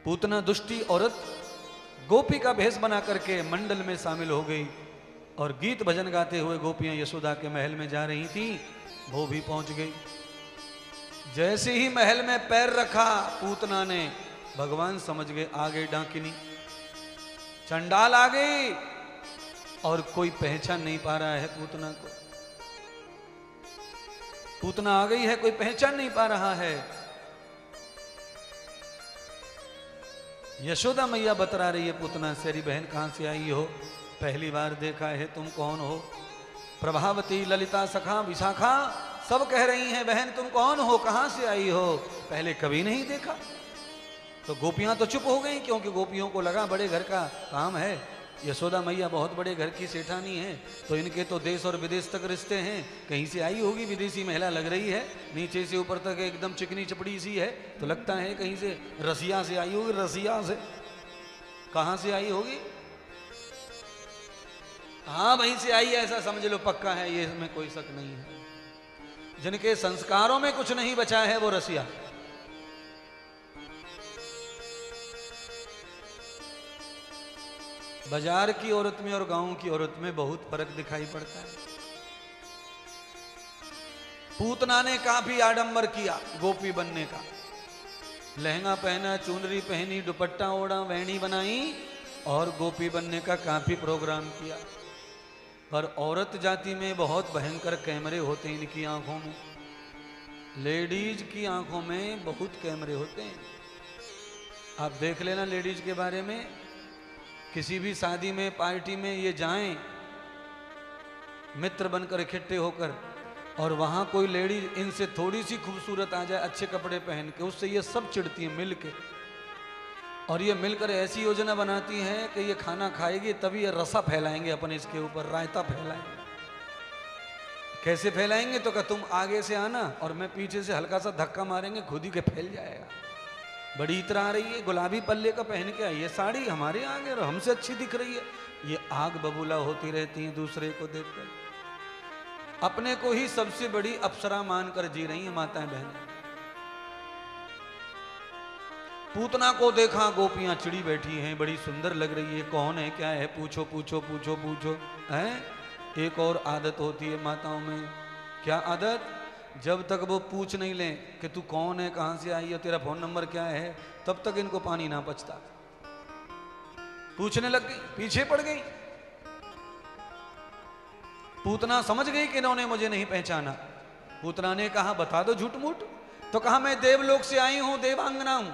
पूतना दुष्टी औरत गोपी का भेष बना करके मंडल में शामिल हो गई और गीत भजन गाते हुए गोपियां यशोदा के महल में जा रही थी। वो भी पहुंच गई। जैसे ही महल में पैर रखा पूतना ने, भगवान समझ गए आ गई डाकिनी, चंडाल आ गई और कोई पहचान नहीं पा रहा है पूतना को। पूतना आ गई है, कोई पहचान नहीं पा रहा है। यशोदा मैया बतरा रही है पूतना से, अरे बहन कहां से आई हो, पहली बार देखा है, तुम कौन हो। प्रभावती, ललिता, सखा, विशाखा सब कह रही हैं बहन तुम कौन हो, कहां से आई हो, पहले कभी नहीं देखा। तो गोपियां तो चुप हो गई, क्योंकि गोपियों को लगा बड़े घर का काम है, यशोदा मैया बहुत बड़े घर की सेठानी है, तो इनके तो देश और विदेश तक रिश्ते हैं, कहीं से आई होगी, विदेशी महिला लग रही है, नीचे से ऊपर तक एकदम चिकनी चपड़ी सी है, तो लगता है कहीं से रसिया से आई होगी, रसिया से, कहां से आई होगी, हाँ वहीं से आई है, ऐसा समझ लो, पक्का है, ये इसमें कोई शक नहीं है। जिनके संस्कारों में कुछ नहीं बचा है वो रसिया। बाजार की औरत में और गांव की औरत में बहुत फर्क दिखाई पड़ता है। पूतना ने काफी आडंबर किया गोपी बनने का, लहंगा पहना, चुनरी पहनी, दुपट्टा ओढ़ा, वैणी बनाई और गोपी बनने का काफी प्रोग्राम किया। पर औरत जाति में बहुत भयंकर कैमरे होते हैं इनकी आंखों में, लेडीज की आंखों में बहुत कैमरे होते हैं। आप देख लेना लेडीज के बारे में, किसी भी शादी में, पार्टी में ये जाएं मित्र बनकर इकट्ठे होकर, और वहां कोई लेडी इनसे थोड़ी सी खूबसूरत आ जाए अच्छे कपड़े पहन के, उससे ये सब चिढ़ती हैं मिल के, और ये मिलकर ऐसी योजना बनाती हैं कि ये खाना खाएगी तभी ये रसा फैलाएंगे अपने इसके ऊपर, रायता फैलाएंगे। कैसे फैलाएंगे तो क्या तुम आगे से आना और मैं पीछे से हल्का सा धक्का मारेंगे, खुद ही के फैल जाएगा। बड़ी इतर आ रही है, गुलाबी पल्ले का पहन के आई है साड़ी, हमारे आगे और हमसे अच्छी दिख रही है, ये आग बबूला होती रहती है दूसरे को देखकर, अपने को ही सबसे बड़ी अप्सरा मानकर जी रही है माताएं बहनें। पूतना को देखा, गोपियां चिड़ी बैठी हैं, बड़ी सुंदर लग रही है, कौन है क्या है, पूछो पूछो पूछो पूछो हैं। एक और आदत होती है माताओं में, क्या आदत, जब तक वो पूछ नहीं लें कि तू कौन है, कहां से आई है, तेरा फोन नंबर क्या है, तब तक इनको पानी ना पचता। पूछने लग गई, पीछे पड़ गई। पूतना समझ गई कि इन्होंने मुझे नहीं पहचाना। पूतना ने कहा बता दो झूठ मूठ, तो कहा मैं देवलोक से आई हूं, देवांगना हूं,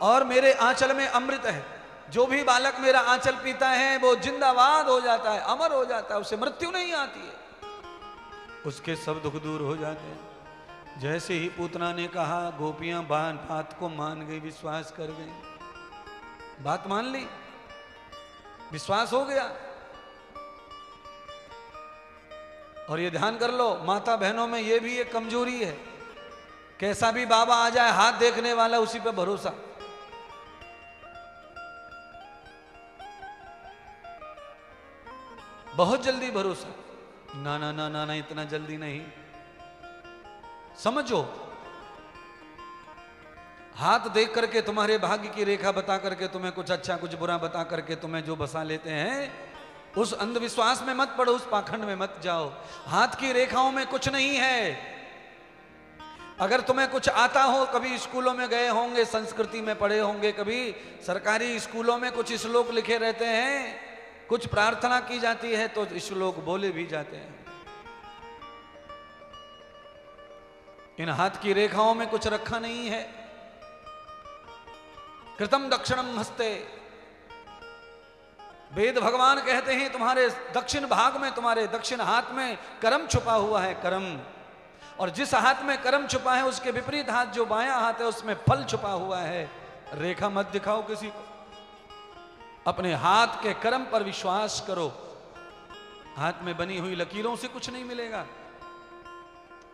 और मेरे आंचल में अमृत है, जो भी बालक मेरा आंचल पीता है वो जिंदाबाद हो जाता है, अमर हो जाता है, उसे मृत्यु नहीं आती है, उसके सब दुख दूर हो जाते हैं। जैसे ही पूतना ने कहा, गोपियां बात को मान गई, विश्वास कर गई, बात मान ली, विश्वास हो गया। और ये ध्यान कर लो माता बहनों में ये भी एक कमजोरी है, कैसा भी बाबा आ जाए हाथ देखने वाला उसी पे भरोसा। बहुत जल्दी भरोसा, ना ना ना ना ना इतना जल्दी नहीं, समझो हाथ देख करके तुम्हारे भाग्य की रेखा बता करके तुम्हें कुछ अच्छा कुछ बुरा बता करके तुम्हें जो बसा लेते हैं, उस अंधविश्वास में मत पड़ो, उस पाखंड में मत जाओ। हाथ की रेखाओं में कुछ नहीं है। अगर तुम्हें कुछ आता हो, कभी स्कूलों में गए होंगे, संस्कृति में पढ़े होंगे, कभी सरकारी स्कूलों में कुछ श्लोक लिखे रहते हैं, कुछ प्रार्थना की जाती है तो श्लोक बोले भी जाते हैं। इन हाथ की रेखाओं में कुछ रखा नहीं है। कृतम दक्षिणम हस्ते, वेद भगवान कहते हैं तुम्हारे दक्षिण भाग में, तुम्हारे दक्षिण हाथ में कर्म छुपा हुआ है, कर्म, और जिस हाथ में कर्म छुपा है उसके विपरीत हाथ जो बायां हाथ है उसमें फल छुपा हुआ है। रेखा मत दिखाओ किसी को, अपने हाथ के कर्म पर विश्वास करो। हाथ में बनी हुई लकीरों से कुछ नहीं मिलेगा।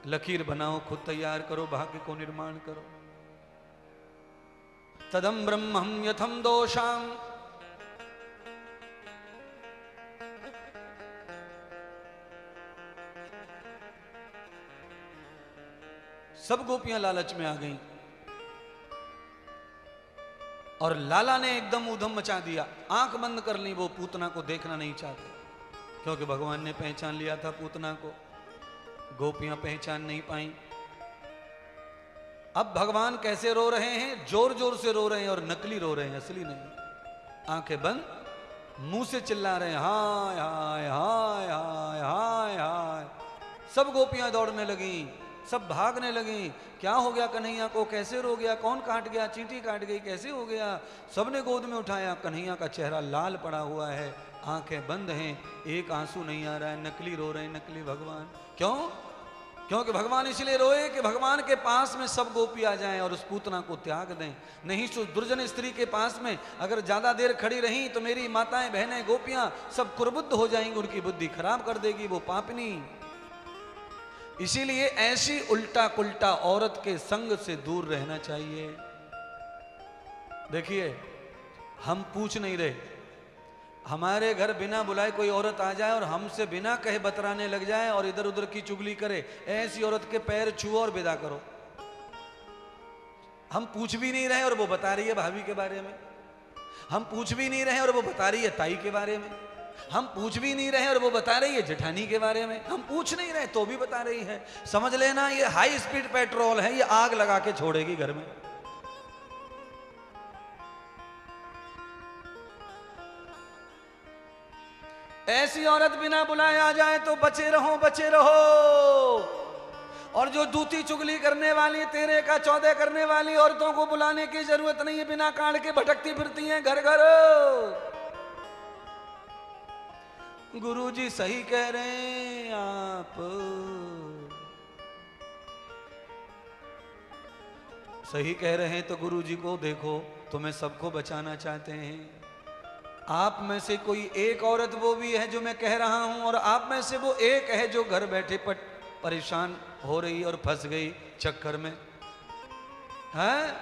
लकीर बनाओ, खुद तैयार करो, भाग्य को निर्माण करो। तदम ब्रह्मं यथम दोषाम, सब गोपियां लालच में आ गईं। और लाला ने एकदम ऊधम मचा दिया, आंख बंद कर ली, वो पूतना को देखना नहीं चाहते, क्योंकि भगवान ने पहचान लिया था पूतना को, गोपियां पहचान नहीं पाई। अब भगवान कैसे रो रहे हैं? जोर जोर से रो रहे हैं और नकली रो रहे हैं, असली नहीं। आंखें बंद, मुंह से चिल्ला रहे हैं, हाय हाय हाय हाय हाय हाय। सब गोपियां दौड़ने लगी, सब भागने लगी। क्या हो गया कन्हैया को? कैसे रो गया? कौन काट गया? चींटी काट गई? कैसे हो गया? सबने गोद में उठाया। कन्हैया का चेहरा लाल पड़ा हुआ है, आंखें बंद हैं, एक आंसू नहीं आ रहा है, नकली रो रहे हैं, नकली भगवान। क्यों? क्योंकि भगवान इसलिए रोए कि भगवान के पास में सब गोपी आ जाएं और उस पूतना को त्याग दें। नहीं तो दुर्जन स्त्री के पास में अगर ज्यादा देर खड़ी रही तो मेरी माताएं बहनें गोपियां सब कुर्बुद्ध हो जाएंगी, उनकी बुद्धि खराब कर देगी वो पापनी। इसीलिए ऐसी उल्टा पुल्टा औरत के संग से दूर रहना चाहिए। देखिए, हम पूछ नहीं रहे, हमारे घर बिना बुलाए कोई औरत आ जाए और हमसे बिना कहे बतराने लग जाए और इधर उधर की चुगली करे, ऐसी औरत के पैर छुओ और विदा करो। हम पूछ भी नहीं रहे और वो बता रही है भाभी के बारे में, हम पूछ भी नहीं रहे और वो बता रही है ताई के बारे में, हम पूछ भी नहीं रहे और वो बता रही है जेठानी के बारे में। हम पूछ नहीं रहे तो भी बता रही है। समझ लेना ये हाई स्पीड पेट्रोल है, ये आग लगा के छोड़ेगी घर में। ऐसी औरत बिना बुलाए आ जाए तो बचे रहो, बचे रहो। और जो दूती चुगली करने वाली, तेरे का 14 करने वाली औरतों को बुलाने की जरूरत नहीं है, बिना कांड के भटकती फिरती हैं घर घर। गुरुजी सही कह रहे हैं आप, सही कह रहे हैं तो गुरुजी को देखो, तुम्हें सबको बचाना चाहते हैं। आप में से कोई एक औरत वो भी है जो मैं कह रहा हूं, और आप में से वो एक है जो घर बैठे परेशान हो रही और फंस गई चक्कर में है।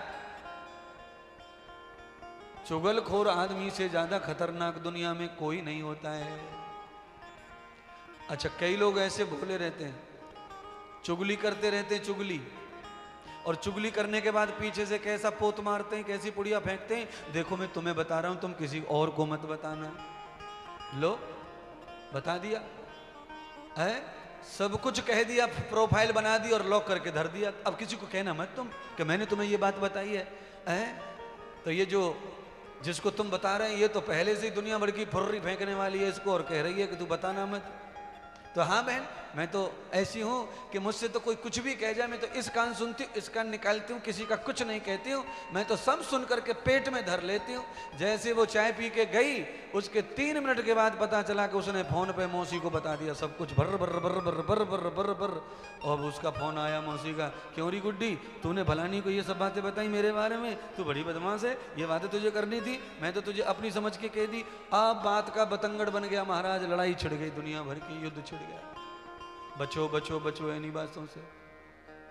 चुगलखोर आदमी से ज्यादा खतरनाक दुनिया में कोई नहीं होता है। अच्छा, कई लोग ऐसे भोले रहते हैं, चुगली करते रहते हैं, चुगली, और चुगली करने के बाद पीछे से कैसा पोत मारते हैं, कैसी पुड़िया फेंकते हैं। देखो मैं तुम्हें बता रहा हूं, तुम किसी और को मत बताना। लो, बता दिया है, सब कुछ कह दिया, प्रोफाइल बना दी और लॉक करके धर दिया। अब किसी को कहना मत तुम कि मैंने तुम्हें ये बात बताई है। तो ये जो जिसको तुम बता रहे हैं ये तो पहले से ही दुनिया भर की फुर्री फेंकने वाली है इसको, और कह रही है कि तू बताना मत। तो हाँ बहन, मैं तो ऐसी हूँ कि मुझसे तो कोई कुछ भी कह जाए, मैं तो इस कान सुनती हूँ, इस कान निकालती हूँ, किसी का कुछ नहीं कहती हूँ, मैं तो सब सुन करके पेट में धर लेती हूँ। जैसे वो चाय पी के गई, उसके 3 मिनट के बाद पता चला कि उसने फोन पे मौसी को बता दिया सब कुछ, भर भर भर भर भर भर भर भर। और उसका फोन आया मौसी का, क्यों री गुड्डी, तूने भलानी को ये सब बातें बताई मेरे बारे में, तू बड़ी बदमाश है, ये बातें तुझे करनी थी, मैं तो तुझे अपनी समझ के कह दी। अब बात का बतंगड़ बन गया महाराज, लड़ाई छिड़ गई, दुनिया भर की युद्ध छिड़ गया। बचो बचो बचो इन्हीं बातों से।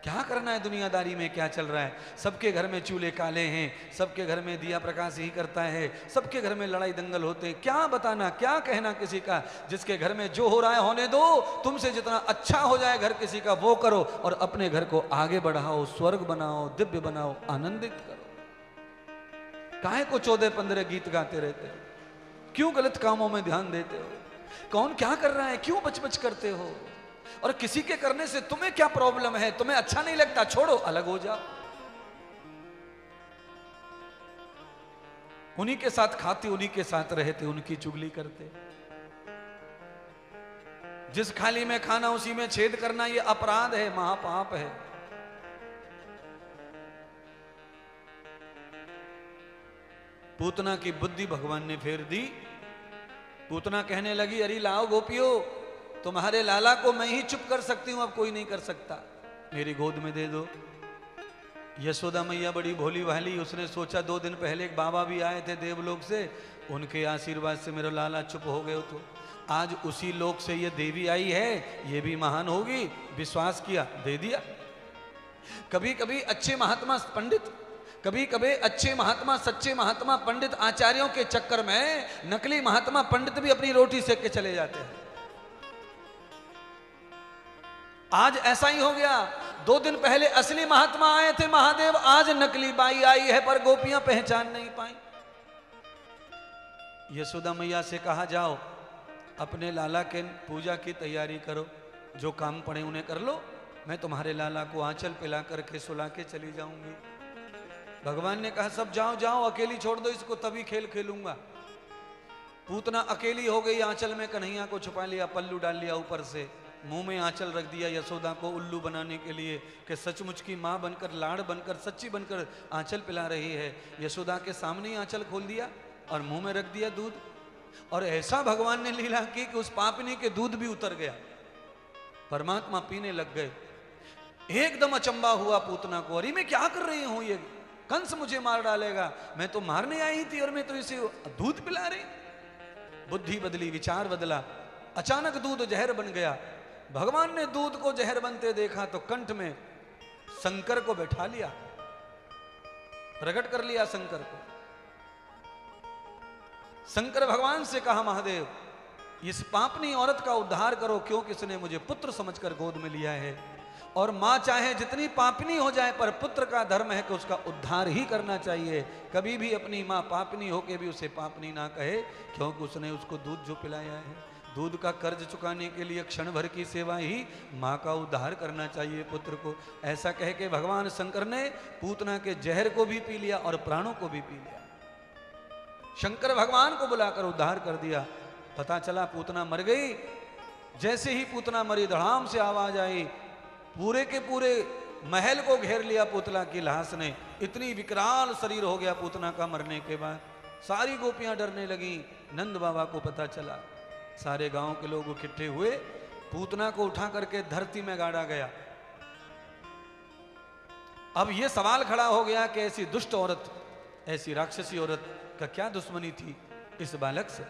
क्या करना है दुनियादारी में, क्या चल रहा है? सबके घर में चूल्हे काले हैं, सबके घर में दिया प्रकाश ही करता है, सबके घर में लड़ाई दंगल होते हैं। क्या बताना, क्या कहना किसी का? जिसके घर में जो हो रहा है होने दो, तुमसे जितना अच्छा हो जाए घर किसी का वो करो, और अपने घर को आगे बढ़ाओ, स्वर्ग बनाओ, दिव्य बनाओ, आनंदित करो। काहे को 14-15 गीत गाते रहते हो? क्यों गलत कामों में ध्यान देते हो? कौन क्या कर रहा है, क्यों बच बच करते हो? और किसी के करने से तुम्हें क्या प्रॉब्लम है? तुम्हें अच्छा नहीं लगता, छोड़ो, अलग हो जाओ। उन्हीं के साथ खाते, उन्हीं के साथ रहते, उनकी चुगली करते। जिस खाली में खाना उसी में छेद करना, यह अपराध है, महापाप है। पूतना की बुद्धि भगवान ने फेर दी। पूतना कहने लगी, अरे लाओ गोपियों, तुम्हारे लाला को मैं ही चुप कर सकती हूं, अब कोई नहीं कर सकता, मेरी गोद में दे दो। यशोदा मैया बड़ी भोली भाली, उसने सोचा 2 दिन पहले एक बाबा भी आए थे देवलोक से, उनके आशीर्वाद से मेरा लाला चुप हो गए। तो आज उसी लोक से ये देवी आई है, ये भी महान होगी, विश्वास किया, दे दिया। कभी कभी अच्छे महात्मा पंडित, कभी कभी अच्छे महात्मा, सच्चे महात्मा पंडित आचार्यों के चक्कर में नकली महात्मा पंडित भी अपनी रोटी सेक के चले जाते हैं। आज ऐसा ही हो गया। 2 दिन पहले असली महात्मा आए थे महादेव, आज नकली बाई आई है, पर गोपियां पहचान नहीं पाई। यशोदा मैया से कहा जाओ अपने लाला के पूजा की तैयारी करो, जो काम पड़े उन्हें कर लो, मैं तुम्हारे लाला को आंचल पिला करके सुला के चली जाऊंगी। भगवान ने कहा सब जाओ जाओ, अकेली छोड़ दो इसको, तभी खेल खेलूंगा। पूतना अकेली हो गई, आंचल में कन्हैया को छुपा लिया, पल्लू डाल लिया ऊपर से, मुंह में आंचल रख दिया यशोदा को उल्लू बनाने के लिए कि सचमुच की माँ बनकर, लाड़ बनकर, सच्ची बनकर आंचल पिला रही है। यशोदा के सामने ही आंचल खोल दिया और मुंह में रख दिया दूध, और ऐसा भगवान ने लीला की कि उस पापनी के दूध भी उतर गया, परमात्मा पीने लग गए। एकदम अचंबा हुआ पूतना को, अरे मैं क्या कर रही हूं, ये कंस मुझे मार डालेगा, मैं तो मारने आई थी और मैं तो इसे दूध पिला रही। बुद्धि बदली, विचार बदला, अचानक दूध जहर बन गया। भगवान ने दूध को जहर बनते देखा तो कंठ में शंकर को बैठा लिया, प्रकट कर लिया शंकर को। शंकर भगवान से कहा महादेव इस पापनी औरत का उद्धार करो, क्योंकि इसने मुझे पुत्र समझकर गोद में लिया है, और मां चाहे जितनी पापनी हो जाए पर पुत्र का धर्म है कि उसका उद्धार ही करना चाहिए। कभी भी अपनी मां पापनी होके भी उसे पापनी ना कहे, क्योंकि उसने उसको दूध जो पिलाया है, दूध का कर्ज चुकाने के लिए क्षण भर की सेवा ही मां का उद्धार करना चाहिए पुत्र को। ऐसा कह के भगवान शंकर ने पूतना के जहर को भी पी लिया और प्राणों को भी पी लिया। शंकर भगवान को बुलाकर उद्धार कर दिया। पता चला पूतना मर गई। जैसे ही पूतना मरी धड़ाम से आवाज आई, पूरे के पूरे महल को घेर लिया पूतला की लाश ने। इतनी विकराल शरीर हो गया पूतना का मरने के बाद। सारी गोपियां डरने लगी। नंद बाबा को पता चला, सारे गांव के लोग इकट्ठे हुए, पूतना को उठा करके धरती में गाड़ा गया। अब यह सवाल खड़ा हो गया कि ऐसी दुष्ट औरत, ऐसी राक्षसी औरत का क्या दुश्मनी थी इस बालक से,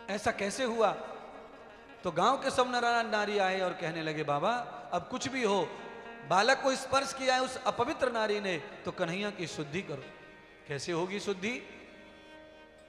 ऐसा कैसे हुआ? तो गांव के सब नर नारी आए और कहने लगे बाबा अब कुछ भी हो, बालक को स्पर्श किया है उस अपवित्र नारी ने, तो कन्हैया की शुद्धि करो। कैसे होगी शुद्धि?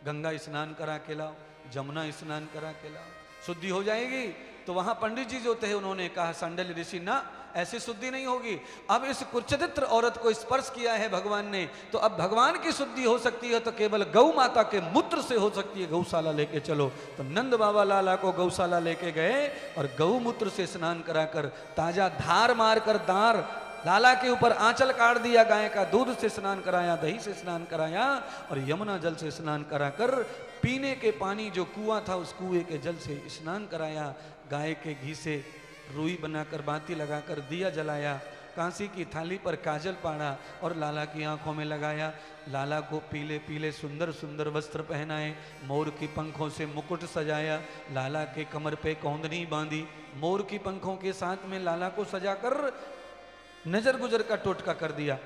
गंगा स्नान करा के लाओ, जमुना स्नान करा के लाओ, शुद्धि हो जाएगी। तो वहां पंडित जी जो थे उन्होंने कहा सांडल्य ऋषि ना, ऐसी शुद्धि नहीं होगी। अब इस कुचरित्र औरत को स्पर्श किया है भगवान ने, तो अब भगवान की शुद्धि हो सकती है तो केवल गौ माता के मूत्र से हो सकती है। गौशाला लेके चलो। तो नंद बाबा लाला को गौशाला लेके गए और गौमूत्र से स्नान कराकर, ताजा धार मार कर दार लाला के ऊपर आंचल काट दिया, गाय का दूध से स्नान कराया, दही से स्नान कराया और यमुना जल से स्नान कराकर पीने के पानी जो कुआं था उस कुएं के जल से स्नान कराया। गाय के घी से रुई बनाकर बाती लगाकर दिया जलाया, कांसी की थाली पर काजल पाड़ा और लाला की आंखों में लगाया। लाला को पीले पीले सुंदर सुंदर वस्त्र पहनाए, मोर की पंखों से मुकुट सजाया, लाला के कमर पे कौंदनी बांधी, मोर की पंखों के साथ में लाला को सजाकर नजर गुजर का टोटका कर दिया।